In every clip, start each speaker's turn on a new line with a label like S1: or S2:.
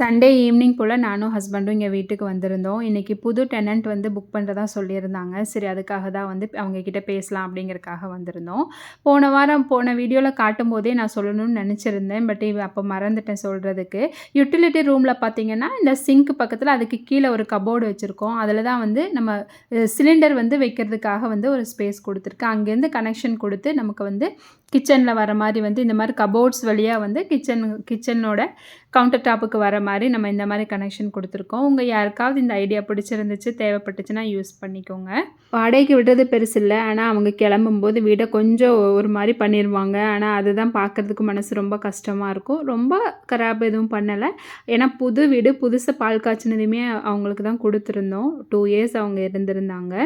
S1: Sunday evening போல் நானும் ஹஸ்பண்டும் இங்கே வீட்டுக்கு வந்திருந்தோம். இன்றைக்கி புது டெனன்ட் வந்து புக் பண்ணுறதா சொல்லியிருந்தாங்க. சரி அதுக்காக தான் வந்து அவங்கக்கிட்ட பேசலாம் அப்படிங்கிறதுக்காக வந்திருந்தோம். போன வாரம் போன வீடியோவில் காட்டும்போதே நான் சொல்லணும்னு நினச்சிருந்தேன். பட் அப்போ மறந்துட்டேன் சொல்கிறதுக்கு. யுட்டிலிட்டி ரூமில் பார்த்தீங்கன்னா இந்த சிங்க் பக்கத்தில் அதுக்கு கீழே ஒரு கபோர்டு வச்சுருக்கோம். அதில் தான் வந்து நம்ம சிலிண்டர் வந்து வைக்கிறதுக்காக வந்து ஒரு ஸ்பேஸ் கொடுத்துருக்கு. அங்கேருந்து கனெக்ஷன் கொடுத்து நமக்கு வந்து கிச்சனில் வர மாதிரி வந்து இந்த மாதிரி கபோர்ட்ஸ் வழியாக வந்து கிச்சனோட கவுண்டர் டாப்புக்கு வர மாதிரி நம்ம இந்த மாதிரி கனெக்ஷன் கொடுத்துருக்கோம். உங்கள் யாருக்காவது இந்த ஐடியா பிடிச்சிருந்துச்சு தேவைப்பட்டுச்சுன்னா யூஸ் பண்ணிக்கோங்க. வாடகைக்கு விடுறது பெருசு இல்லை. ஆனால் அவங்க கிளம்பும்போது வீடை கொஞ்சம் ஒரு மாதிரி பண்ணிடுவாங்க. ஆனால் அதுதான் பார்க்குறதுக்கு மனசு ரொம்ப கஷ்டமாக இருக்கும். ரொம்ப கராப் எதுவும் பண்ணலை. ஏன்னா புது வீடு புதுசாக பால் காய்ச்சினதுமே அவங்களுக்கு தான் கொடுத்துருந்தோம். 2 இயர்ஸ் அவங்க இருந்திருந்தாங்க.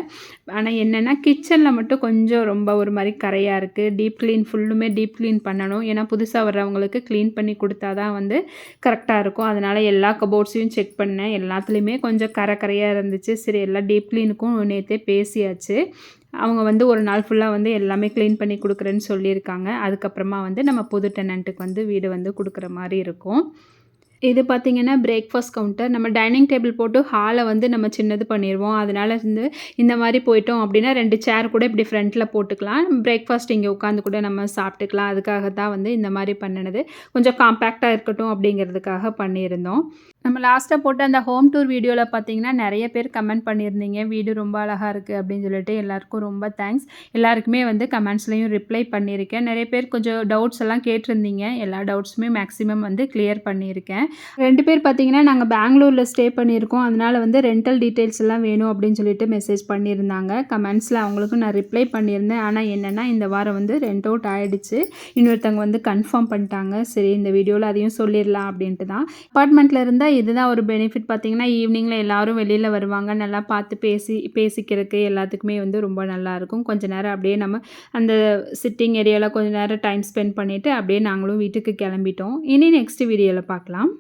S1: ஆனால் என்னென்னா கிச்சனில் மட்டும் கொஞ்சம் ரொம்ப ஒரு மாதிரி கரையாக இருக்குது. டீப் க்ளீன் ஃபுல்லுமே டீப் க்ளீன் பண்ணணும். ஏன்னா புதுசாக வர்றவங்களுக்கு க்ளீன் பண்ணி கொடுத்தா தான் வந்து கரெக்டாக இருக்கும். அதனால் எல்லா கபோர்ட்ஸையும் செக் பண்ணேன். எல்லாத்துலேயுமே கொஞ்சம் கரையாக இருந்துச்சு. சரி எல்லா டீப் க்ளீனுக்கும் நேற்றே பேசியாச்சு. அவங்க வந்து ஒரு நாள் ஃபுல்லாக வந்து எல்லாமே க்ளீன் பண்ணி கொடுக்குறேன்னு சொல்லியிருக்காங்க. அதுக்கப்புறமா வந்து நம்ம புது டெனண்ட்டுக்கு வந்து வீடு வந்து கொடுக்குற மாதிரி இருக்கும். இது பார்த்திங்கன்னா பிரேக்ஃபாஸ்ட் கவுண்டர். நம்ம டைனிங் டேபிள் போட்டு ஹாலை வந்து நம்ம சின்னது பண்ணிடுவோம். அதனால் வந்து இந்த மாதிரி போயிட்டோம் அப்படின்னா 2 சேர் கூட இப்படி ஃப்ரண்ட்டில் போட்டுக்கலாம். பிரேக்ஃபாஸ்ட் இங்கே உட்காந்து கூட நம்ம சாப்பிட்டுக்கலாம். அதுக்காக தான் வந்து இந்த மாதிரி பண்ணினது. கொஞ்சம் காம்பேக்டாக இருக்கட்டும் அப்படிங்கிறதுக்காக பண்ணியிருந்தோம். நம்ம லாஸ்ட்டாக போட்ட அந்த ஹோம் டூர் வீடியோவில் பார்த்தீங்கன்னா நிறைய பேர் கமெண்ட் பண்ணியிருந்தீங்க. வீடு ரொம்ப அழகாக இருக்குது அப்படின்னு சொல்லிட்டு எல்லாருக்கும் ரொம்ப தேங்க்ஸ். எல்லாருக்குமே வந்து கமெண்ட்ஸ்லேயும் ரிப்ளை பண்ணியிருக்கேன். நிறைய பேர் கொஞ்சம் டவுட்ஸ் எல்லாம் கேட்டிருந்தீங்க. எல்லா டவுட்ஸுமே மேக்ஸிமம் வந்து கிளியர் பண்ணியிருக்கேன். 2 பேர் பார்த்தீங்கன்னா நாங்கள் பெங்களூரில் ஸ்டே பண்ணியிருக்கோம். அதனால் வந்து ரெண்டல் டீட்டெயில்ஸ் எல்லாம் வேணும் அப்படின்னு சொல்லிட்டு மெசேஜ் பண்ணியிருந்தாங்க. கமெண்ட்ஸில் அவங்களுக்கும் நான் ரிப்ளை பண்ணியிருந்தேன். ஆனால் என்னென்னா இந்த வாரம் வந்து ரெண்ட் அவுட் ஆகிடுச்சு. இன்னொருத்தவங்க வந்து கன்ஃபார்ம் பண்ணிட்டாங்க. சரி இந்த வீடியோவில் அதையும் சொல்லிடலாம் அப்படின்ட்டு தான். அப்பார்ட்மெண்ட்டில் இருந்தால் இதுதான் ஒரு பெனிஃபிட் பார்த்தீங்கன்னா ஈவினிங்கில் எல்லோரும் வெளியில் வருவாங்க. நல்லா பார்த்து பேசிக்கிறதுக்கு எல்லாத்துக்குமே வந்து ரொம்ப நல்லாயிருக்கும். கொஞ்சம் நேரம் அப்படியே நம்ம அந்த சிட்டிங் ஏரியாவில் கொஞ்சம் நேரம் டைம் ஸ்பெண்ட் பண்ணிவிட்டு அப்படியே நாங்களும் வீட்டுக்கு கிளம்பிட்டோம். இனி நெக்ஸ்ட் வீடியோவில் பார்க்கலாம்.